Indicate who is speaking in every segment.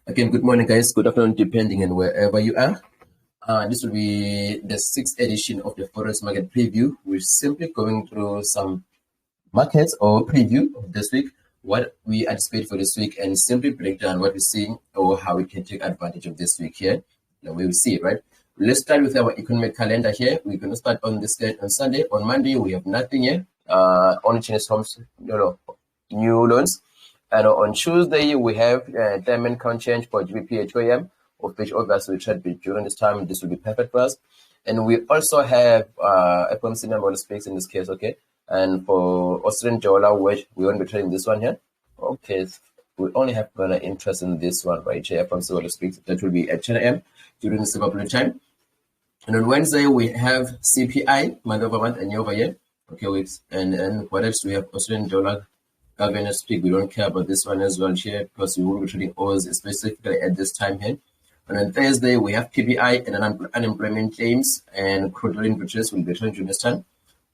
Speaker 1: Again, good morning, guys. Good afternoon, depending on wherever you are. This will be the sixth edition of the Forex market preview. We're simply going through some markets or preview of this week, what we anticipate for this week, and simply break down what we're seeing or how we can take advantage of this week here. The way we see it, right? Let's start with our economic calendar here. We're going to start on this day on Sunday. On Monday, we have nothing here. Only Chinese homes, new loans. And on Tuesday, we have diamond count change for GBP HOM, of which obviously we should be during this time. This will be perfect for us. And we also have FOMC number of speaks in this case, okay? And for Australian dollar, which we won't be trading this one here. Okay, we only have interest in this one right here, FOMC speaks. That will be at 10 a.m. during the Singapore time. And on Wednesday, we have CPI, month over month and year over year. Okay, weeks. And what else? We have Australian dollar. Governors speak. We don't care about this one as well here because we will be trading oils specifically at this time here. And on Thursday, we have PPI and unemployment claims and crude oil inventories will be trading during this time.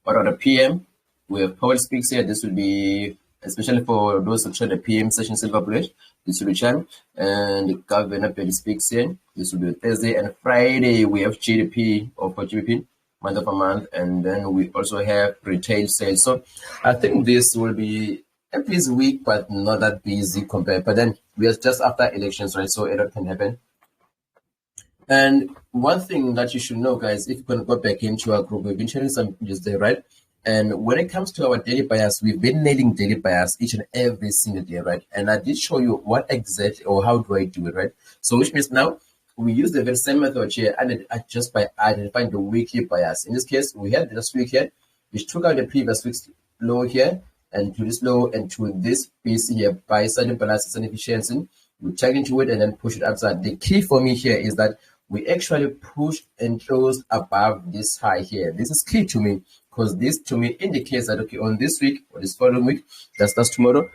Speaker 1: But on the PM, we have Powell speaks here. This will be, especially for those who trade the PM session silver bullet, this will be Chan. And the Governor speaks here. This will be Thursday. And Friday, we have GDP or for GDP, month over month. And then we also have retail sales. So I think this will be a busy week, but not that busy compared. But then we are just after elections, right? So a lot can happen. And one thing that you should know, guys, if you're going to go back into our group, we've been sharing some videos there, right? And when it comes to our daily bias, we've been nailing daily bias each and every single day, right? And I did show you what exactly or how do I do it, right? So which means now we use the very same method here and just by identifying the weekly bias. In this case, we had this week here, which took out the previous week's low here, and to this low and to this piece here by certain balances and efficiency. We check into it and then push it outside. The key for me here is that we actually pushed and closed above this high here. This is key to me because this to me indicates that, okay, on this week or this following week, that's tomorrow,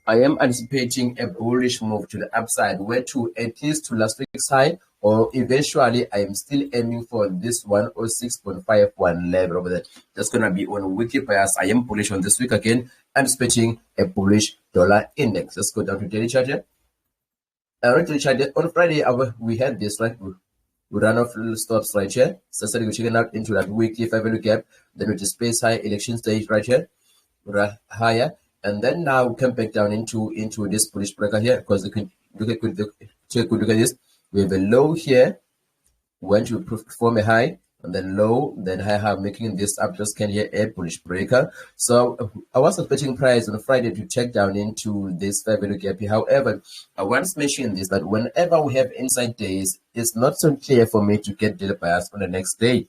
Speaker 1: I am anticipating a bullish move to the upside, where to at least to last week's high, or eventually I am still aiming for this 106.51 level over there. That's going to be on weekly bias. I am bullish on this week again, anticipating a bullish dollar index. Let's go down to daily chart here. On Friday, we had this, right? We ran off little stops right here. So we're checking out into that weekly 5-value gap. Then we just space high election stage right here, higher. And then now we come back down into this bullish breaker here because you can look at this. We have a low here, went to form a high, and then low, then high, making this up just can here a bullish breaker. So I was expecting price on Friday to check down into this 5-value gap here. However, I once mentioned this that whenever we have inside days, it's not so clear for me to get daily bias on the next day.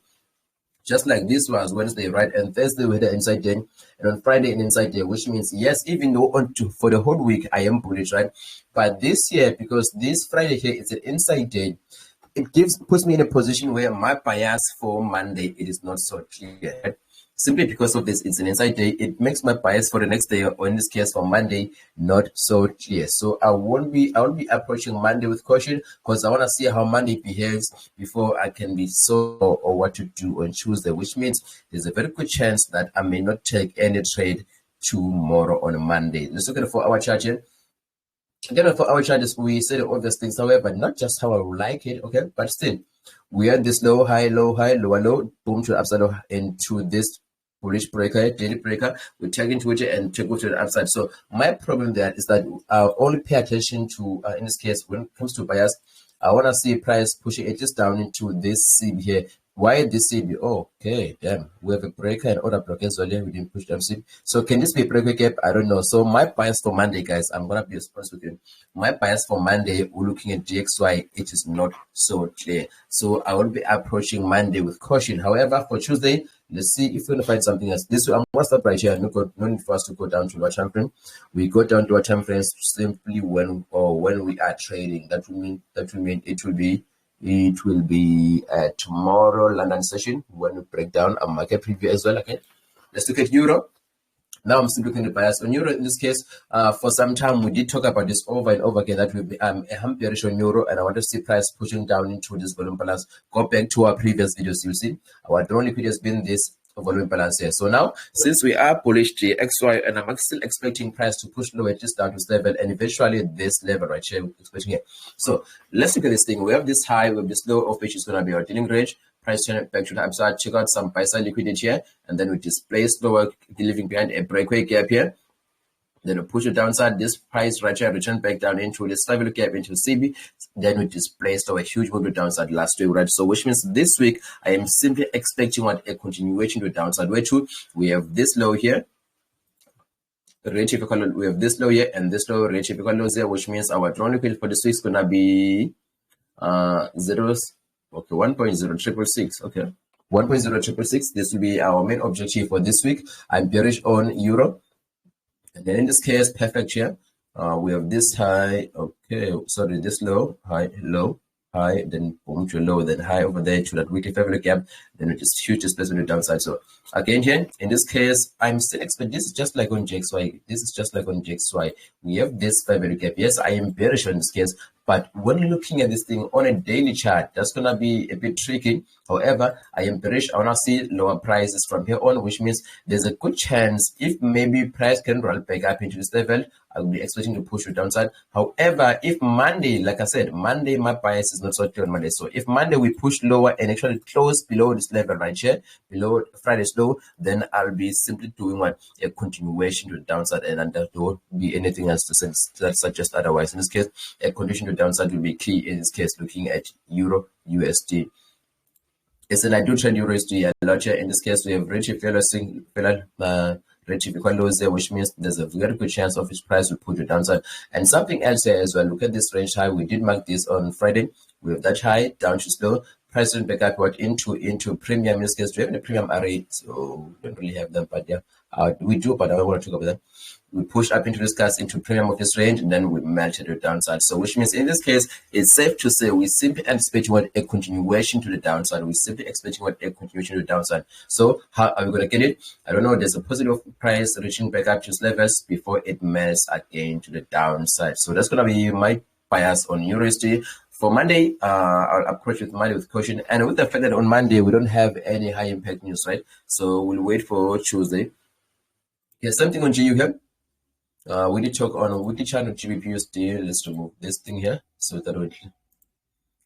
Speaker 1: Just like this was Wednesday, right? And Thursday we had an inside day, and on Friday an inside day, which means yes, even though for the whole week I am bullish, right? But this year, because this Friday here is an inside day, it puts me in a position where my bias for Monday it is not so clear. Right? Simply because of this, it's an inside day. It makes my bias for the next day, or in this case for Monday, not so clear. So I will be approaching Monday with caution because I want to see how Monday behaves before I can be or what to do on Tuesday, which means there's a very good chance that I may not take any trade tomorrow on Monday. Let's look at the 4-hour chart here. Again, for our charges, we say the obvious things, however, not just how I would like it, okay, but still, we are this low, high, lower, low, boom to the upside into this bullish breaker, daily breaker. We check into it and to go to the upside. So my problem there is that I only pay attention to, in this case, when it comes to bias, I want to see price pushing it just down into this CB here. Why this CB? Oh, okay, damn. We have a breaker and other blockers earlier. We didn't push them CB. So can this be a breaker gap? I don't know. So my bias for Monday, guys, I'm gonna be honest with you. My bias for Monday, we're looking at DXY. It is not so clear. So I will be approaching Monday with caution. However, for Tuesday, let's see if we're gonna find something else. This I'm gonna stop right here. No need for us to go down to our time frame. We go down to our time frames simply when we are trading. That will mean it will be tomorrow London session when we break down a market preview as well. Okay, let's look at euro. Now I'm still looking at the bias on euro. In this case, for some time we did talk about this over and over again. That will be a hump bearish on euro, and I want to see price pushing down into this volume balance. Go back to our previous videos. You see, our drawn liquidity has been this volume balance here. So now, since we are bullish the XY, and I'm still expecting price to push lower just down to this level and eventually this level right here, expecting it. So let's look at this thing. We have this high, we have this low, of which is going to be our dealing range. Price turn back to the upside. Check out some buy side liquidity here, and then we displace lower, leaving behind a breakaway gap here. Then we push it downside. This price right here return back down into this level gap into CB. Then we displaced our huge movement downside last week, right? So which means this week I am simply expecting what a continuation to the downside. Where to we have this low here. We have this low here and this low relative equal lows here, which means our drawn liquidity for this week is gonna be zeros. Okay, 1.0666. Okay, 1.0666. This will be our main objective for this week. I'm bearish on euro. And then in this case, perfect here. We have this high, okay, sorry, this low, high, low, high, then boom to low, then high over there to that weekly favorite gap, then it is huge displacement on the downside. So again here, in this case, I'm still expecting this is just like on JXY. This is just like on JXY. We have this favorite gap. Yes, I am bearish in this case, but when looking at this thing on a daily chart, that's gonna be a bit tricky. However, I am bearish. I wanna see lower prices from here on, which means there's a good chance if maybe price can roll back up into this level, I will be expecting to push it downside. However, if Monday, like I said, Monday my bias is not so clear on Monday. So if Monday we push lower and actually close below this level right here, below Friday's low, then I'll be simply doing what a continuation to the downside, and there won't be anything else that suggests otherwise. In this case, a continuation to the downside will be key. In this case, looking at Euro USD. Yes, and I do trade Euro USD a lot here. In this case, we have relative relative equal lows there, which means there's a very good chance of its price will put it downside. And something else here as well. Look at this range high. We did mark this on Friday. We have that high down to slow. Price went back upward into premium. In this case, we have a premium array, so we don't really have them, but yeah, we do, but I don't want to talk about that. We pushed up into this class into premium of this range, and then we melted it downside. So which means in this case, it's safe to say we simply expecting what a continuation to the downside. We simply expecting what a continuation to the downside. So how are we going to get it? I don't know. There's a positive price reaching back up to its levels before it melts again to the downside. So that's going to be my bias on USD. For Monday, I'll approach with Monday with caution, and with the fact that on Monday we don't have any high impact news, right? So we'll wait for Tuesday. Here's something on GU here. We did talk on a weekly chart of GBPUSD. Let's remove this thing here so that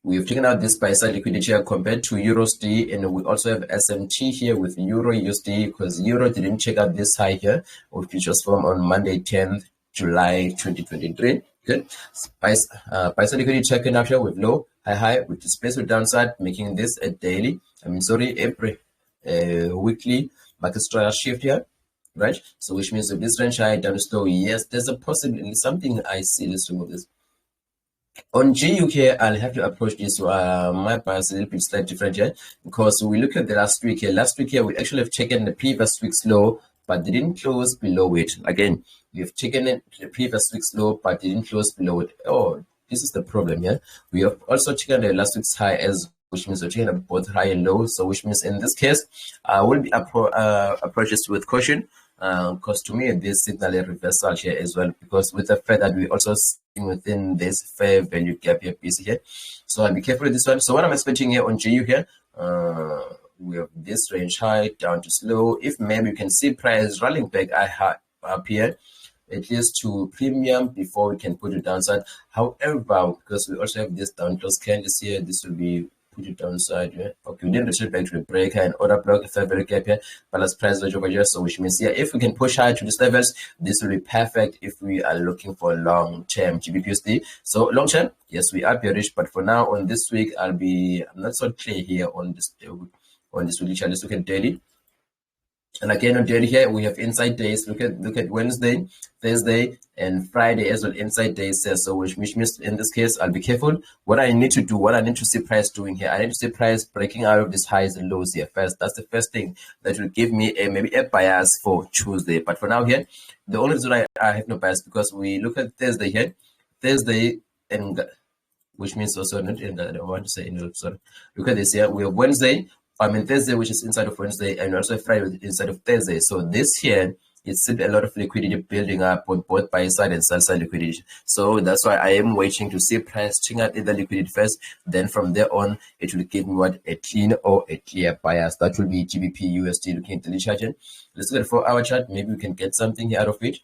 Speaker 1: we've taken out this buy side liquidity here compared to EURUSD, and we also have SMT here with Euro USD because Euro didn't check out this high here of futures form on Monday, 10th July 2023. Good. Buy side liquidity checking out here with low, high, with displaced with downside, making this a daily. Every weekly market structure shift here. Right, so which means if this range high down to slow, yes, there's a possibility. Something I see. Let's remove this. On GUK, I'll have to approach this. My bias is a little bit slightly different here because we look at the last week here. Last week here, we actually have taken the previous week's low, but they didn't close below it. Again, we have taken the previous week's low, but they didn't close below it. Oh, this is the problem here. We have also taken the last week's high as, which means we're taking both high and low. So which means in this case, I will be approaches with caution. Because to me, this signal a reversal here as well, because with the fact that we also sitting within this fair value gap here piece here. So I'll be careful with this one. So what I'm expecting here on GU here, we have this range high down to slow. If maybe you can see price rolling back up here, at least to premium before we can put it downside. However, because we also have this down close candles here, this will be put it downside. Yeah? Okay, we need to return back to the breaker and order block a fair value gap here, balance price range over here. So which means yeah, if we can push high to these levels, this will be perfect if we are looking for long-term GBPUSD. So long-term, yes, we are bearish, but for now on this week, I'm not so clear here on this weekly chart. Let's look at daily. And again on daily here, we have inside days. Look at Wednesday, Thursday, and Friday as well. Inside days there. So which means in this case, I'll be careful. What I need to do, what I need to see price doing here, I need to see price breaking out of these highs and lows here first. That's the first thing that will give me maybe a bias for Tuesday. But for now here, the only reason I have no bias because we look at Thursday here, Thursday and which means also not in the, I don't want to say in, sorry. Look at this here. We have Wednesday. Thursday, which is inside of Wednesday, and also Friday inside of Thursday. So this here it's still a lot of liquidity building up on both buy side and sell side liquidity. So that's why I am waiting to see price checking out the liquidity first. Then from there on, it will give me what, a clean or a clear bias. That will be GBP USD looking at the daily chart. Let's look at 4-hour chart. Maybe we can get something here out of it.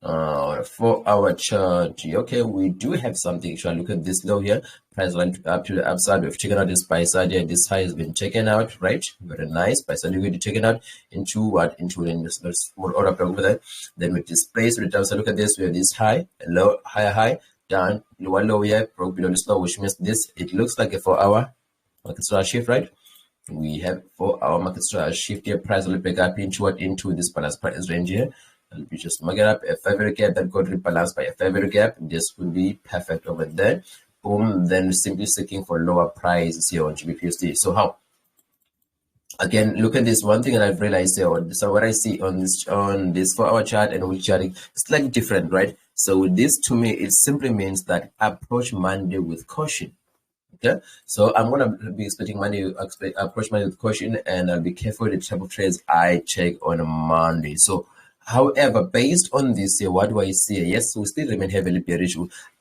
Speaker 1: 4-hour chart. Okay, we do have something. Actually, look at this low here. Price went up to the upside. We've taken out this buy side here. This high has been taken out, right? Very nice. Buy side liquidity taken out into what? Into the small order block over there. Then we displace the downside. Look at this. We have this high, a low, high, down, lower low here, broke below this low, which means this, it looks like a 4-hour market structure shift, right? We have 4-hour market structure shift here. Price will break up into what? Into this balance price range here. And we just mark it up a favorite gap that got rebalanced by a favorite gap. This would be perfect over there. Boom. Then simply seeking for lower prices here on GBPUSD. So how? Again, look at this one thing that I've realized here. So what I see on this 4-hour chart and weekly charting, slightly different, right? So with this, to me, it simply means that approach Monday with caution. Okay, so I'm gonna be expecting Monday, approach Monday with caution, and I'll be careful with the type of trades I check on a Monday. So, however, based on this here, what do I see? Yes, we still remain heavily bearish.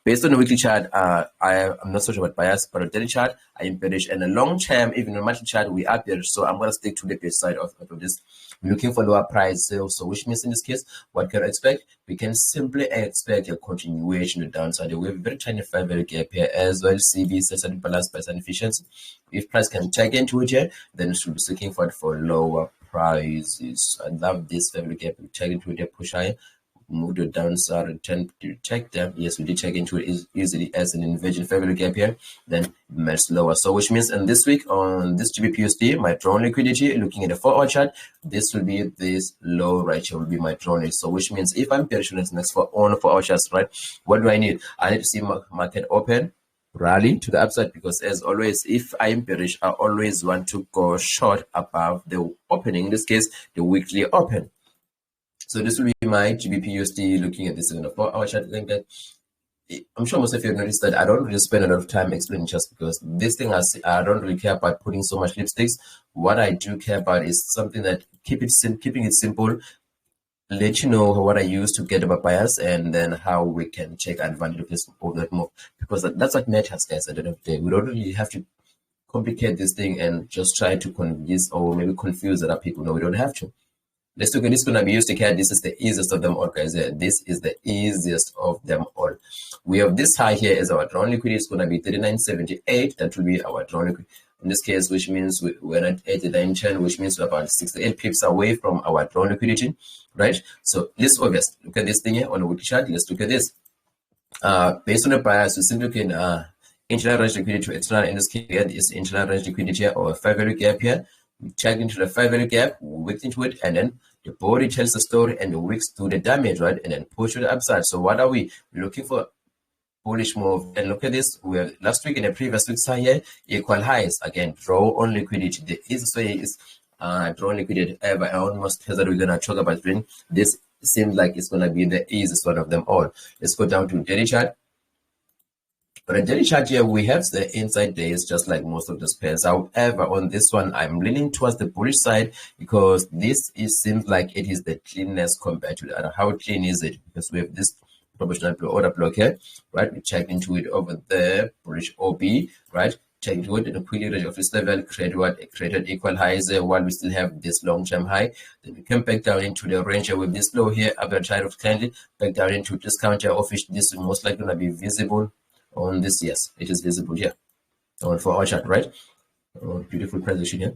Speaker 1: Based on the weekly chart, I'm not so sure about bias, but on the daily chart, I am bearish. And the long term, even on the monthly chart, we are bearish. So I'm going to stick to the bearish side of this. We're looking for lower price sales. So which means in this case, what can I expect? We can simply expect a continuation of downside. We have a very tiny favorite gap here as well. CV says balance price and efficiency. If price can check into it here, then we should be looking for lower prices. I love this favorite gap. We check into it here, push higher. Move to downside, return to check them. Yes, we did check into it easily as an inversion favorite gap here, then much lower. So which means in this week on this GBPUSD, my drawn liquidity, looking at the 4-hour chart, this will be this low right here will be my drawn. So which means if I'm bearish on this next on 4-hour charts, right, what do I need? I need to see market open, rally to the upside, because as always, if I am bearish, I always want to go short above the opening, in this case the weekly open. So this will be my GBPUSD looking at this in a 4-hour chart. I think that I'm sure most of you have noticed that I don't really spend a lot of time explaining charts, because this thing I don't really care about putting so much lipsticks. What I do care about is something that keeping it simple, let you know what I use to get about bias, and then how we can take advantage of this or that move, because that's what matters, guys. At the end of the day, we don't really have to complicate this thing and just try to convince or maybe confuse other people. No, we don't have to. Let's look at this. Going to be used to care. This is the easiest of them all, guys. This is the easiest of them all. We have this high here as our drawn liquidity. It's going to be 39.78. That will be our drawn liquidity in this case, which means we're at 89.10, which means we're about 68 pips away from our drawn liquidity, right? So this is obvious. Look at this thing here on the weekly chart. Let's look at this. Based on the bias, we simply can internal range liquidity to external. In this case, is internal range liquidity here, or a fair value gap here. We check into the fair value gap, we wick into it, and then the body tells the story and the wicks do the damage, right? And then push to the upside. So what are we looking for? Bullish move. And look at this. We have last week in the previous week's high here, equal highs. Again, draw on liquidity. The easiest way is draw on liquidity ever. I almost feel that we're gonna talk about doing this. Seems like it's gonna be the easiest one of them all. Let's go down to daily chart. But a daily chart here, we have the inside days just like most of the pairs. However, on this one, I'm leaning towards the bullish side, because this seems like it is the cleanness compared to the other. How clean is it? Because we have this proportional order block here, right? We check into it over there, bullish OB, right? Check into it, and a quickly range of this level, created equal highs there while we still have this long-term high. Then we come back down into the range here with this low here, upper side of kindly, back down into discount here, of which this is most likely going to be visible on this. Yes, it is visible here on 4-hour chart, right? Oh, beautiful position here.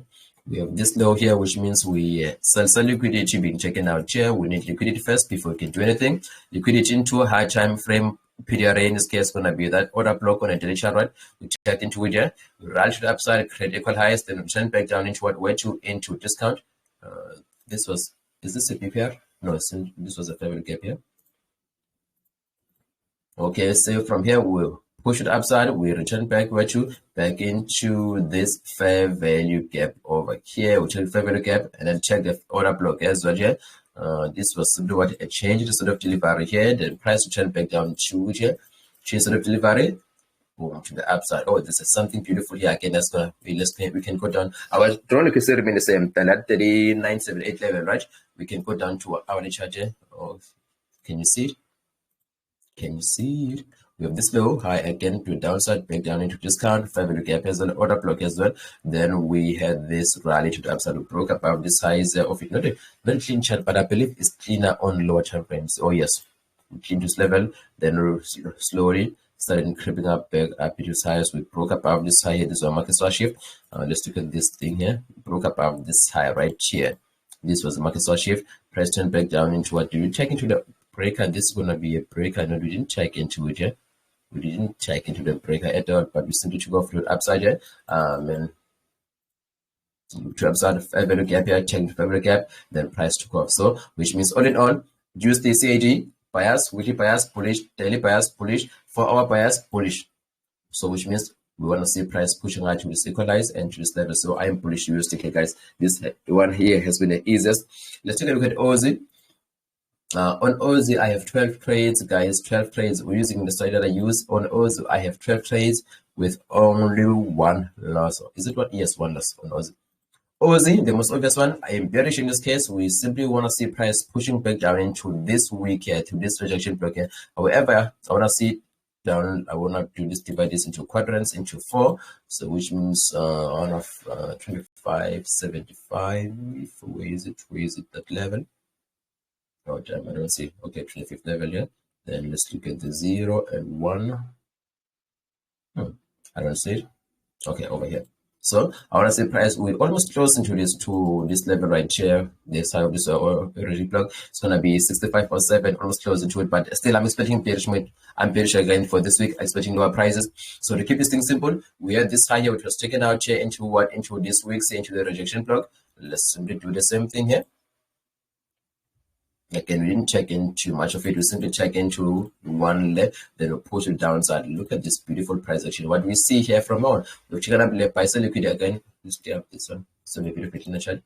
Speaker 1: We have this low here, which means we sell liquidity being taken out here. We need liquidity first before we can do anything. Liquidity into a high time frame PDRA in this case going to be that order block on a daily chart, right? We check into it here, we rally to the upside, create equal highs, then return back down into what? Where to? Into discount. Is this a PPR? No, this was a fair value gap here. Okay, so from here we'll push it upside, we return back back into this fair value gap over here. We check fair value gap and then check the order block as well here. This was simply what a change in the sort of delivery here. The price return back down to here, change sort of delivery. boom to the upside. Oh, this is something beautiful here. Again, that's gonna be, we can go down. Our drone can still remain the same, then at 3978 level, right? We can go down to our hourly chart here. Oh, can you see it? Can you see it? We have this low, high again to downside, break down into discount, 5 gap as well, order block as well. Then we had this rally to the upside, we broke above this size of it. Not a very clean chart, but I believe it's cleaner on lower time frames. Oh yes, we clean this level, then slowly started creeping up back up to this highs. We broke above this high here. This is our market swap shift. Let's look at this thing here. Broke above this high right here. This was the market swap shift. Price turned back down into what? Do you check into the breaker? This is gonna be a breaker. No, we didn't check into it yet. We didn't check into the breaker at all, but we simply took off to the upside here. And to upside value gap here, check the value gap, then price took off. So which means all in all, use the CAD bias, weekly bias, bullish, daily bias, bullish, 4-hour bias, bullish. So which means we want to see price pushing out to this equalize and to this level. So I am bullish USDK, guys. This one here has been the easiest. Let's take a look at Aussie. On Aussie, I have 12 trades, guys. 12 trades. We're using the strategy that I use. On Aussie, I have 12 trades with only one loss. Is it what? Yes, one loss on Aussie. Aussie, the most obvious one, I am bearish in this case. We simply want to see price pushing back down into this week here, to this rejection block here. However, I want to see down. I want to do this, divide this into quadrants, into 4. So which means on of 25.75. Where is it? Where is it? That level? Oh damn, I don't see. Okay, 25th level here. Then let's look at the 0 and 1. I don't see it. Okay, over here. So I want to say price will almost close into this level right here. This side of this already block. It's gonna be 65.7, almost close into it. But still, I'm expecting bearish. I'm bearish again for this week. Expecting lower prices. So to keep this thing simple, we had this high here, which was taken out here into what? Into this week, say into the rejection block. Let's simply do the same thing here. Again, we didn't check into much of it. We simply check into one left, then we push it downside. Look at this beautiful price action. What we see here from on, we've checked up left by liquid again. Let's get up this one. So maybe look at the chart.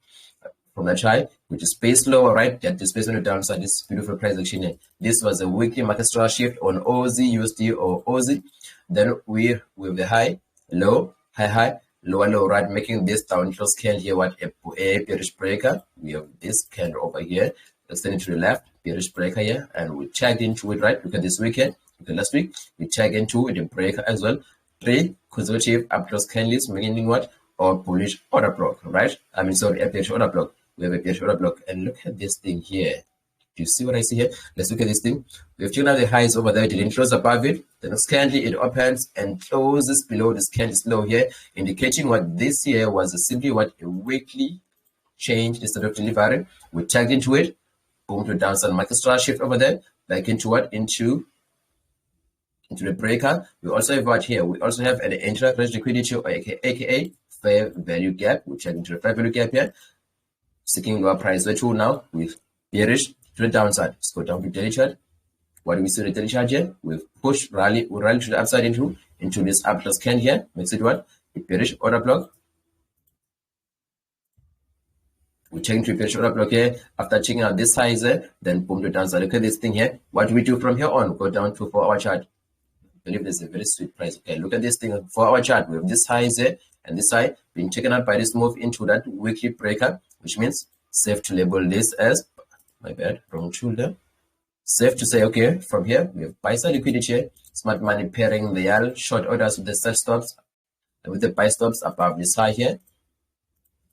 Speaker 1: From that high, which is space lower, right? Get the space on the downside. This beautiful price action here. This was a weekly market structure shift on Aussie, USD or Aussie. Then we with the high, low, high, lower, low, right? Making this down close candle here. What a bearish breaker. We have this candle over here. Extending to the left, bearish breaker here, and we checked into it, right? Look at this weekend, look at last week, we checked into it, a breaker as well. 3 consecutive up close candles, meaning what? Or bullish order block, right? I mean, sorry, a bearish order block. We have a bearish order block, and look at this thing here. Do you see what I see here? Let's look at this thing. We've checked out the highs over there, it didn't close above it. The next candle, it opens and closes below this candle low here, indicating what this here was simply what? A weekly change instead of delivery. We checked into it. Boom to downside market structure shift over there, back into what? Into the breaker. We also have what here? We also have an intra-credit liquidity, or aka fair value gap. We check into the fair value gap here, seeking lower price. Where to now? With bearish to the downside. Let's go down to daily chart. What do we see in the daily chart here? We've pushed rally, we rally to the upside into this up plus candle here. Makes it what? A bearish order block. We check into bearish order block here. After checking out this size, then boom to downside. Look at this thing here. What do we do from here on? Go down to 4-hour chart. I believe this is a very sweet price. Okay, look at this thing. 4-hour chart. We have this highs here and this high being taken out by this move into that weekly breaker, which means safe to label this as, my bad, wrong shoulder. Safe to say, okay, from here we have buy side liquidity here. Smart money pairing the YAL short orders with the sell stops, with the buy stops above this high here.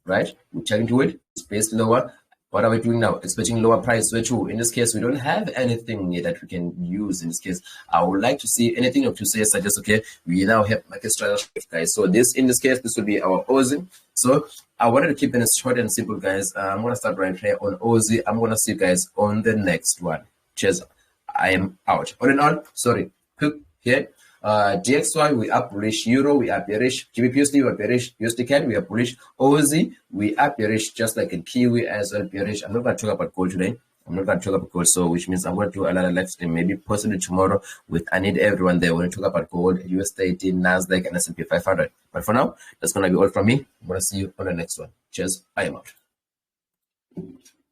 Speaker 1: Right, we check into it, space lower. What are we doing now? Expecting lower price. Where to? In this case, we don't have anything here that we can use. In this case, I would like to see anything to say such as, okay, we now have market strategy, guys. So this, in this case, this will be our Aussie. So I wanted to keep it short and simple, guys. I'm gonna start right here on Aussie. I'm gonna see you guys on the next one. Cheers. I am out. All in all, sorry, quick here. DXY, we are bullish. Euro, we are bearish. GBPUSD, we are bearish. USD CAD, we are bullish. Aussie, we are bearish, just like in Kiwi as well, bearish. I'm not going to talk about gold today. I'm not going to talk about gold, so which means I'm going to do another live stream, maybe possibly tomorrow. I need everyone there when to talk about gold, USD, Nasdaq, and S&P 500. But for now, that's going to be all from me. I'm going to see you on the next one. Cheers. I am out.